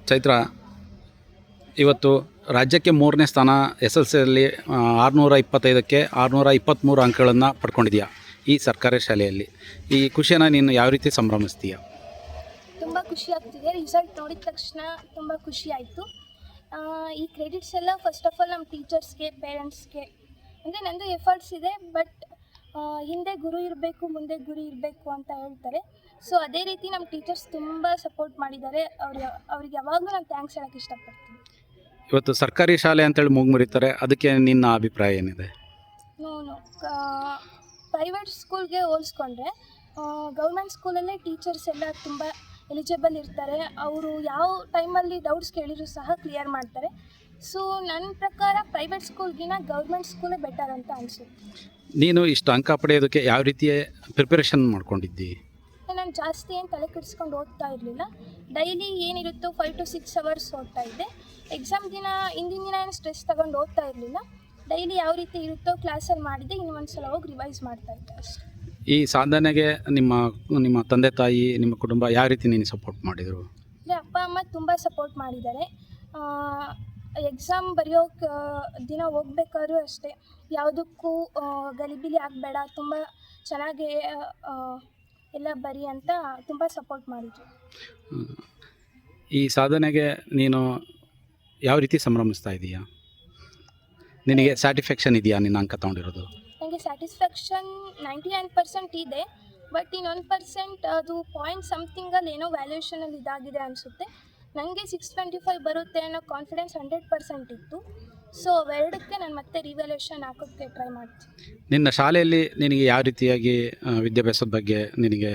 ಚೈತ್ರ, ಇವತ್ತು ರಾಜ್ಯಕ್ಕೆ 3ನೇ ಸ್ಥಾನ SSLCಯಲ್ಲಿ 625ಕ್ಕೆ 623 ಅಂಕಗಳನ್ನು ಪಡ್ಕೊಂಡಿದೆಯಾ ಈ ಸರ್ಕಾರಿ ಶಾಲೆಯಲ್ಲಿ. ಈ ಖುಷಿಯನ್ನು ನೀನು ಯಾವ ರೀತಿ ಸಂಭ್ರಮಿಸ್ತೀಯ? ತುಂಬ ಖುಷಿ ಆಗ್ತಿದೆ. ರಿಸಲ್ಟ್ ನೋಡಿದ ತಕ್ಷಣ ತುಂಬ ಖುಷಿ ಆಯಿತು. ಈ ಕ್ರೆಡಿಟ್ಸ್ ಎಲ್ಲ ಫಸ್ಟ್ ಆಫ್ ಆಲ್ ನಮ್ಮ ಟೀಚರ್ಸ್ಗೆ, ಪೇರೆಂಟ್ಸ್ಗೆ. ಅಂದರೆ ನಂದು ಎಫರ್ಟ್ಸ್ ಇದೆ, ಬಟ್ ಹಿಂದೆ ಗುರು ಇರಬೇಕು, ಮುಂದೆ ಗುರಿ ಇರಬೇಕು ಅಂತ ಹೇಳ್ತಾರೆ. ಸೊ ಅದೇ ರೀತಿ ನಮ್ಮ ಟೀಚರ್ಸ್ ತುಂಬ ಸಪೋರ್ಟ್ ಮಾಡಿದ್ದಾರೆ. ಅವ್ರಿಗೆ ಯಾವಾಗಲೂ ನಾನು ಥ್ಯಾಂಕ್ಸ್ ಹೇಳೋಕ್ಕೆ ಇಷ್ಟಪಡ್ತೀನಿ. ಇವತ್ತು ಸರ್ಕಾರಿ ಶಾಲೆ ಅಂತೇಳಿ ಮುರಿತಾರೆ, ಅದಕ್ಕೆ ನಿನ್ನ ಅಭಿಪ್ರಾಯ ಏನಿದೆ? ನಾನು ಪ್ರೈವೇಟ್ ಸ್ಕೂಲ್ಗೆ ಹೋಲಿಸ್ಕೊಂಡ್ರೆ ಗೌರ್ಮೆಂಟ್ ಸ್ಕೂಲಲ್ಲೇ ಟೀಚರ್ಸ್ ಎಲ್ಲ ತುಂಬ ಎಲಿಜಿಬಲ್ ಇರ್ತಾರೆ. ಅವರು ಯಾವ ಟೈಮಲ್ಲಿ ಡೌಟ್ಸ್ ಕೇಳಿದ್ರು ಸಹ ಕ್ಲಿಯರ್ ಮಾಡ್ತಾರೆ. ಸೊ ನನ್ನ ಪ್ರಕಾರ ಪ್ರೈವೇಟ್ ಸ್ಕೂಲ್ಗಿಂತ ಗೌರ್ಮೆಂಟ್ ಸ್ಕೂಲೇ ಬೆಟರ್ ಅಂತ ಅನಿಸುತ್ತೆ. ನೀನು ಇಷ್ಟು ಅಂಕ ಪಡೆಯೋದಕ್ಕೆ ಯಾವ ರೀತಿಯ ಪ್ರಿಪರೇಷನ್ ಮಾಡ್ಕೊಂಡಿದ್ದಿ? ನಾನು ಜಾಸ್ತಿ ಏನು ತಲೆ ಕೆಡಿಸ್ಕೊಂಡು ಓದ್ತಾ ಇರಲಿಲ್ಲ. ಡೈಲಿ ಏನಿರುತ್ತೋ 5 to 6 hours ಓದ್ತಾ ಇದ್ದೆ. ಎಕ್ಸಾಮ್ ದಿನ ಹಿಂದಿನ ದಿನ ಏನು ಸ್ಟ್ರೆಸ್ ತಗೊಂಡು ಓದ್ತಾ ಇರಲಿಲ್ಲ. ಡೈಲಿ ಯಾವ ರೀತಿ ಇರುತ್ತೋ ಕ್ಲಾಸಲ್ಲಿ ಮಾಡಿದ್ದೆ, ಇನ್ನೊಂದು ಸಲ ಹೋಗಿ ರಿವೈಸ್ ಮಾಡ್ತಾ ಇದ್ದೆ ಅಷ್ಟೇ. ಈ ಸಾಧನೆಗೆ ನಿಮ್ಮ ತಂದೆ ತಾಯಿ, ನಿಮ್ಮ ಕುಟುಂಬ ಯಾವ ರೀತಿ ನೀನು ಸಪೋರ್ಟ್ ಮಾಡಿದರು? ಅಂದರೆ ಅಪ್ಪ ಅಮ್ಮ ತುಂಬ ಸಪೋರ್ಟ್ ಮಾಡಿದ್ದಾರೆ. ಎಕ್ಸಾಮ್ ಬರೆಯೋ ದಿನ ಹೋಗ್ಬೇಕಾದ್ರೂ ಅಷ್ಟೇ, ಯಾವುದಕ್ಕೂ ಗಲಿಬಿಲಿ ಆಗಬೇಡ, ತುಂಬ ಚೆನ್ನಾಗಿ ಎಲ್ಲ ಬರಿ ಅಂತ ತುಂಬ ಸಪೋರ್ಟ್ ಮಾಡಿದ್ರು. ಈ ಸಾಧನೆಗೆ ನೀನು ಯಾವ ರೀತಿ ಸಂಭ್ರಮಿಸ್ತಾ ಇದೀಯಾ? ನಿನಗೆ ಸ್ಯಾಟಿಸ್ಫ್ಯಾಕ್ಷನ್ ಇದೆಯಾ ನಿನ್ನ ಅಂಕ ತೊಗೊಂಡಿರೋದು? ನನಗೆ ಸ್ಯಾಟಿಸ್ಫ್ಯಾಕ್ಷನ್ 99% ಇದೆ, ಬಟ್ ಇನ್ನು 1% ಅದು ಪಾಯಿಂಟ್ ಸಮಥಿಂಗಲ್ಲಿ ಏನೋ ವ್ಯಾಲ್ಯೂಯೇಷನಲ್ಲಿ ಇದಾಗಿದೆ ಅನಿಸುತ್ತೆ. ನನಗೆ 625 ಬರುತ್ತೆ ಅನ್ನೋ ಕಾನ್ಫಿಡೆನ್ಸ್ 100% ಇತ್ತು. ಸೊ ಅವೆರಡಕ್ಕೆ ನಾನು ಮತ್ತೆ ರಿವ್ಯಾಲ್ಯೂಯೇಷನ್ ಹಾಕೋಕ್ಕೆ ಟ್ರೈ ಮಾಡ್ತೀನಿ. ನಿನ್ನ ಶಾಲೆಯಲ್ಲಿ ನಿನಗೆ ಯಾವ ರೀತಿಯಾಗಿ ವಿದ್ಯಾಭ್ಯಾಸದ ಬಗ್ಗೆ ನಿನಗೆ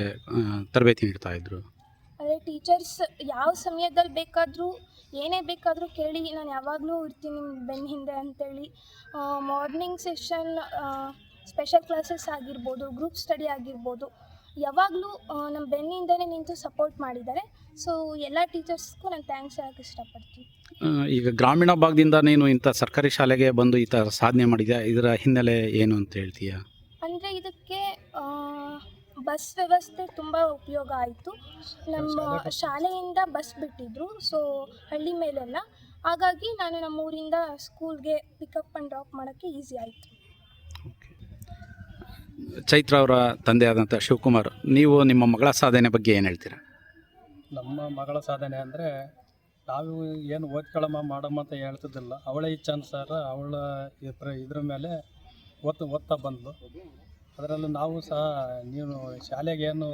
ತರಬೇತಿ ನೀಡ್ತಾ ಇದ್ರು? ಅದೇ ಟೀಚರ್ಸ್ ಯಾವ ಸಮಯದಲ್ಲಿ ಬೇಕಾದರೂ ಏನೇ ಬೇಕಾದರೂ ಕೇಳಿ, ನಾನು ಯಾವಾಗಲೂ ಇರ್ತೀನಿ ಬೆನ್ನ ಹಿಂದೆ ಅಂತೇಳಿ. ಮಾರ್ನಿಂಗ್ ಸೆಷನ್, ಸ್ಪೆಷಲ್ ಕ್ಲಾಸಸ್ ಆಗಿರ್ಬೋದು, ಗ್ರೂಪ್ ಸ್ಟಡಿ ಆಗಿರ್ಬೋದು, ಯಾವಾಗಲೂ ನಮ್ಮ ಬೆನ್ನಿಂದನೇ ನಿಂತು ಸಪೋರ್ಟ್ ಮಾಡಿದ್ದಾರೆ. ಸೊ ಎಲ್ಲ ಟೀಚರ್ಸ್ಗೂ ನಾನು ಥ್ಯಾಂಕ್ಸ್ ಹೇಳೋಕ್ಕೆ ಇಷ್ಟಪಡ್ತೀನಿ. ಈಗ ಗ್ರಾಮೀಣ ಭಾಗದಿಂದ ನೀನು ಇಂಥ ಸರ್ಕಾರಿ ಶಾಲೆಗೆ ಬಂದು ಈ ಥರ ಸಾಧನೆ ಮಾಡಿದ್ಯಾ, ಇದರ ಹಿನ್ನೆಲೆ ಏನು ಅಂತ ಹೇಳ್ತೀಯಾ? ಅಂದರೆ ಇದಕ್ಕೆ ಬಸ್ ವ್ಯವಸ್ಥೆ ತುಂಬ ಉಪಯೋಗ ಆಯಿತು. ನಮ್ಮ ಶಾಲೆಯಿಂದ ಬಸ್ ಬಿಟ್ಟಿದ್ರು, ಸೊ ಹಳ್ಳಿ ಮೇಲೆಲ್ಲ. ಹಾಗಾಗಿ ನಾನು ನಮ್ಮ ಊರಿಂದ ಸ್ಕೂಲ್ಗೆ ಪಿಕಪ್ ಆ್ಯಂಡ್ ಡ್ರಾಪ್ ಮಾಡೋಕ್ಕೆ ಈಸಿ ಆಯಿತು. ಚೈತ್ರ ಅವರ ತಂದೆ ಆದಂಥ ಶಿವಕುಮಾರ್, ನೀವು ನಿಮ್ಮ ಮಗಳ ಸಾಧನೆ ಬಗ್ಗೆ ಏನು ಹೇಳ್ತೀರಾ? ನಮ್ಮ ಮಗಳ ಸಾಧನೆ ಅಂದರೆ, ನಾವು ಏನು ಓದ್ಕೊಳ್ಳಮ್ಮ ಮಾಡಮ್ಮ ಅಂತ ಹೇಳ್ತಿದ್ದಿಲ್ಲ. ಅವಳ ಇಚ್ಛಾನುಸಾರ ಅವಳ ಇದ್ರ ಮೇಲೆ ಓದ್ತಾ ಬಂದ್ಲು. ಅದರಲ್ಲೂ ನಾವು ಸಹ ನೀವು ಶಾಲೆಗೆ ಏನು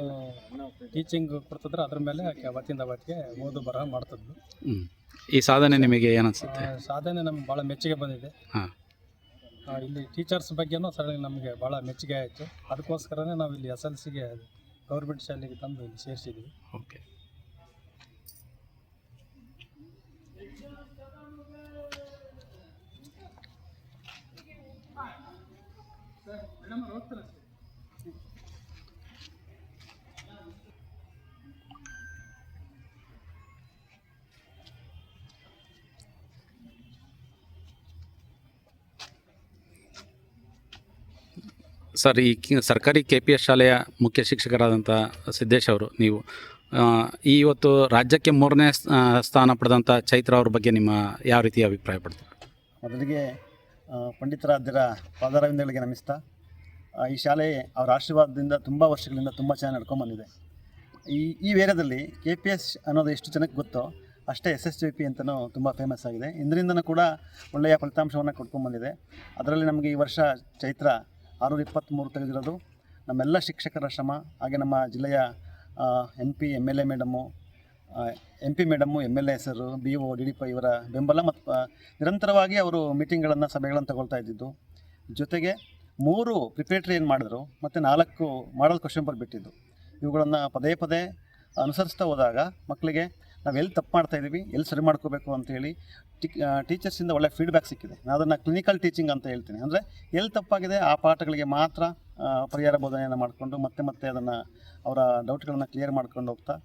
ಟೀಚಿಂಗ್ ಕೊಡ್ತಿದ್ರೆ ಅದ್ರ ಮೇಲೆ ಅವತ್ತಿಂದ ಅವತ್ತಿಗೆ ಓದು ಬರಹ ಮಾಡ್ತಿದ್ಲು. ಈ ಸಾಧನೆ ನಿಮಗೆ ಏನನ್ಸುತ್ತೆ? ಸಾಧನೆ ನಮ್ಗೆ ಭಾಳ ಮೆಚ್ಚುಗೆ ಬಂದಿದೆ. ಇಲ್ಲಿ ಟೀಚರ್ಸ್ ಬಗ್ಗೆನೂ ಸರಿ ನಮಗೆ ಭಾಳ ಮೆಚ್ಚುಗೆ ಆಯಿತು. ಅದಕ್ಕೋಸ್ಕರನೇ ನಾವು ಇಲ್ಲಿ SSLCಗೆ ಗೌರ್ಮೆಂಟ್ ಶಾಲೆಗೆ ತಂದು ಇಲ್ಲಿ ಸೇರಿಸಿದ್ವಿ. ಓಕೆ. ಸರ್, ಈ ಸರ್ಕಾರಿ KPS ಶಾಲೆಯ ಮುಖ್ಯ ಶಿಕ್ಷಕರಾದಂಥ ಸಿದ್ದೇಶ್ ಅವರು, ನೀವು ಇವತ್ತು ರಾಜ್ಯಕ್ಕೆ 3ನೇ ಸ್ಥಾನ ಪಡೆದಂಥ ಚೈತ್ರ ಅವ್ರ ಬಗ್ಗೆ ನಿಮ್ಮ ಯಾವ ರೀತಿಯ ಅಭಿಪ್ರಾಯ ಪಡ್ತೀರಾ? ಮೊದಲಿಗೆ ಪಂಡಿತರಾಧ್ಯರ ಪಾದಾರವಿಂದಗಳಿಗೆ ನಮಿಸ್ತಾ, ಈ ಶಾಲೆ ಅವರ ಆಶೀರ್ವಾದದಿಂದ ತುಂಬ ವರ್ಷಗಳಿಂದ ತುಂಬ ಚೆನ್ನಾಗಿ ನಡ್ಕೊಂಡ್ಬಂದಿದೆ. ಈ ಏರಿಯಾದಲ್ಲಿ KPS ಅನ್ನೋದು ಎಷ್ಟು ಜನಕ್ಕೆ ಗೊತ್ತೋ ಅಷ್ಟೇ SSJP ಅಂತಲೂ ತುಂಬ ಫೇಮಸ್ ಆಗಿದೆ. ಇಂದ್ರಿಂದನೂ ಕೂಡ ಒಳ್ಳೆಯ ಫಲಿತಾಂಶವನ್ನು ಕೊಡ್ಕೊಂಡ್ಬಂದಿದೆ. ಅದರಲ್ಲಿ ನಮಗೆ ಈ ವರ್ಷ ಚೈತ್ರ 623 ತೆಗೆದಿರೋದು ನಮ್ಮೆಲ್ಲ ಶಿಕ್ಷಕರ ಶ್ರಮ, ಹಾಗೆ ನಮ್ಮ ಜಿಲ್ಲೆಯ MP MLA madam, MP madam, MLA ಸರು, BO DDP ಇವರ ಬೆಂಬಲ ಮತ್ತು ನಿರಂತರವಾಗಿ ಅವರು ಮೀಟಿಂಗ್ಗಳನ್ನು, ಸಭೆಗಳನ್ನು ತಗೊಳ್ತಾ ಇದ್ದಿದ್ದು. ಜೊತೆಗೆ 3 ಪ್ರಿಪರೇಟರಿ ಏನು ಮಾಡಿದ್ರು ಮತ್ತು 4 ಮಾಡಲ್ ಕ್ವಶನ್ ಪೇಪರ್ ಬಿಟ್ಟಿದ್ದು. ಇವುಗಳನ್ನು ಪದೇ ಪದೇ ಅನುಸರಿಸ್ತಾ ಹೋದಾಗ ಮಕ್ಕಳಿಗೆ ನಾವು ಎಲ್ಲಿ ತಪ್ಪು ಮಾಡ್ತಾಯಿದ್ದೀವಿ, ಎಲ್ಲಿ ಸರಿ ಮಾಡ್ಕೋಬೇಕು ಅಂತೇಳಿ ಟೀಚರ್ಸಿಂದ ಒಳ್ಳೆಯ ಫೀಡ್ಬ್ಯಾಕ್ ಸಿಕ್ಕಿದೆ. ನಾನು ಅದನ್ನು ಕ್ಲಿನಿಕಲ್ ಟೀಚಿಂಗ್ ಅಂತ ಹೇಳ್ತೀನಿ. ಅಂದರೆ ಎಲ್ಲಿ ತಪ್ಪಾಗಿದೆ ಆ ಪಾಠಗಳಿಗೆ ಮಾತ್ರ ಪರಿಹಾರ ಬೋಧನೆಯನ್ನು ಮಾಡಿಕೊಂಡು ಮತ್ತೆ ಅದನ್ನು ಅವರ ಡೌಟ್ಗಳನ್ನು ಕ್ಲಿಯರ್ ಮಾಡ್ಕೊಂಡು ಹೋಗ್ತಾ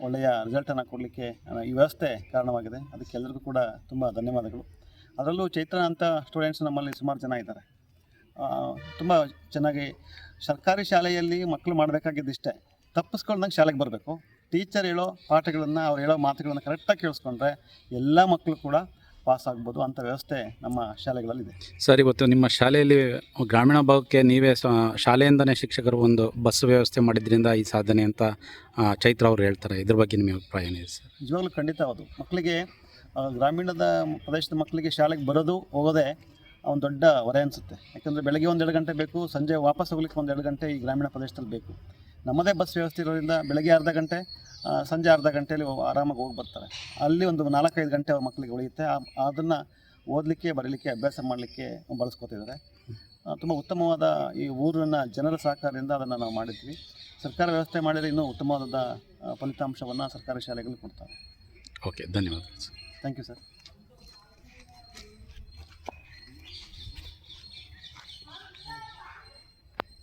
ಒಳ್ಳೆಯ ರಿಸಲ್ಟನ್ನು ಕೊಡಲಿಕ್ಕೆ ಈ ವ್ಯವಸ್ಥೆ ಕಾರಣವಾಗಿದೆ. ಅದಕ್ಕೆ ಎಲ್ಲರಿಗೂ ಕೂಡ ತುಂಬ ಧನ್ಯವಾದಗಳು. ಅದರಲ್ಲೂ ಚೈತ್ರ ಅಂತ ಸ್ಟೂಡೆಂಟ್ಸ್ ನಮ್ಮಲ್ಲಿ ಸುಮಾರು ಜನ ಇದ್ದಾರೆ. ತುಂಬ ಚೆನ್ನಾಗಿ ಸರ್ಕಾರಿ ಶಾಲೆಯಲ್ಲಿ ಮಕ್ಕಳು ಮಾಡಬೇಕಾಗಿದ್ದಿಷ್ಟೇ, ತಪ್ಪಿಸ್ಕೊಳ್ದಂಗೆ ಶಾಲೆಗೆ ಬರಬೇಕು. ಟೀಚರ್ ಹೇಳೋ ಪಾಠಗಳನ್ನು ಅವ್ರು ಹೇಳೋ ಮಾತುಗಳನ್ನು ಕರೆಕ್ಟಾಗಿ ಕೇಳಿಸ್ಕೊಂಡ್ರೆ ಎಲ್ಲ ಮಕ್ಕಳು ಕೂಡ ಪಾಸ್ ಆಗ್ಬೋದು ಅಂಥ ವ್ಯವಸ್ಥೆ ನಮ್ಮ ಶಾಲೆಗಳಲ್ಲಿದೆ. ಸರ್, ಇವತ್ತು ನಿಮ್ಮ ಶಾಲೆಯಲ್ಲಿ ಗ್ರಾಮೀಣ ಭಾಗಕ್ಕೆ ನೀವೇ ಶಾಲೆಯಿಂದನೇ ಶಿಕ್ಷಕರು ಒಂದು ಬಸ್ ವ್ಯವಸ್ಥೆ ಮಾಡಿದ್ರಿಂದ ಈ ಸಾಧನೆ ಅಂತ ಚೈತ್ರ ಅವರು ಹೇಳ್ತಾರೆ. ಇದ್ರ ಬಗ್ಗೆ ನಿಮ್ಮ ಅಭಿಪ್ರಾಯ ಏನಿದೆ ಸರ್? ನಿಜವಾಗ್ಲೂ ಖಂಡಿತ ಹೌದು. ಮಕ್ಕಳಿಗೆ ಗ್ರಾಮೀಣದ ಪ್ರದೇಶದ ಮಕ್ಕಳಿಗೆ ಶಾಲೆಗೆ ಬರೋದು ಹೋಗೋದೇ ಒಂದು ದೊಡ್ಡ ಹೊರೆ ಅನಿಸುತ್ತೆ. ಯಾಕಂದರೆ ಬೆಳಗ್ಗೆ 1-2 ಗಂಟೆ ಬೇಕು, ಸಂಜೆ ವಾಪಸ್ ಹೋಗ್ಲಿಕ್ಕೆ 1-2 ಗಂಟೆ ಈ ಗ್ರಾಮೀಣ ಪ್ರದೇಶದಲ್ಲಿ ಬೇಕು. ನಮ್ಮದೇ ಬಸ್ ವ್ಯವಸ್ಥೆ ಇರೋದ್ರಿಂದ ಬೆಳಗ್ಗೆ ಅರ್ಧ ಗಂಟೆ, ಸಂಜೆ ಅರ್ಧ ಗಂಟೆಯಲ್ಲಿ ಆರಾಮಾಗಿ ಹೋಗಿ ಬರ್ತಾರೆ. ಅಲ್ಲಿ ಒಂದು 4-5 ಗಂಟೆ ಅವ್ರ ಮಕ್ಕಳಿಗೆ ಉಳಿಯುತ್ತೆ. ಅದನ್ನು ಓದಲಿಕ್ಕೆ, ಬರೀಲಿಕ್ಕೆ, ಅಭ್ಯಾಸ ಮಾಡಲಿಕ್ಕೆ ಬಳಸ್ಕೊತಿದ್ದಾರೆ. ತುಂಬ ಉತ್ತಮವಾದ ಈ ಊರಿನ ಜನರ ಸಹಕಾರದಿಂದ ಅದನ್ನು ನಾವು ಮಾಡಿದ್ವಿ. ಸರ್ಕಾರ ವ್ಯವಸ್ಥೆ ಮಾಡಿದರೆ ಇನ್ನೂ ಉತ್ತಮವಾದ ಫಲಿತಾಂಶವನ್ನು ಸರ್ಕಾರಿ ಶಾಲೆಗಳು ಕೊಡ್ತಾರೆ. ಓಕೆ, ಧನ್ಯವಾದ ಸರ್. Thank you sir.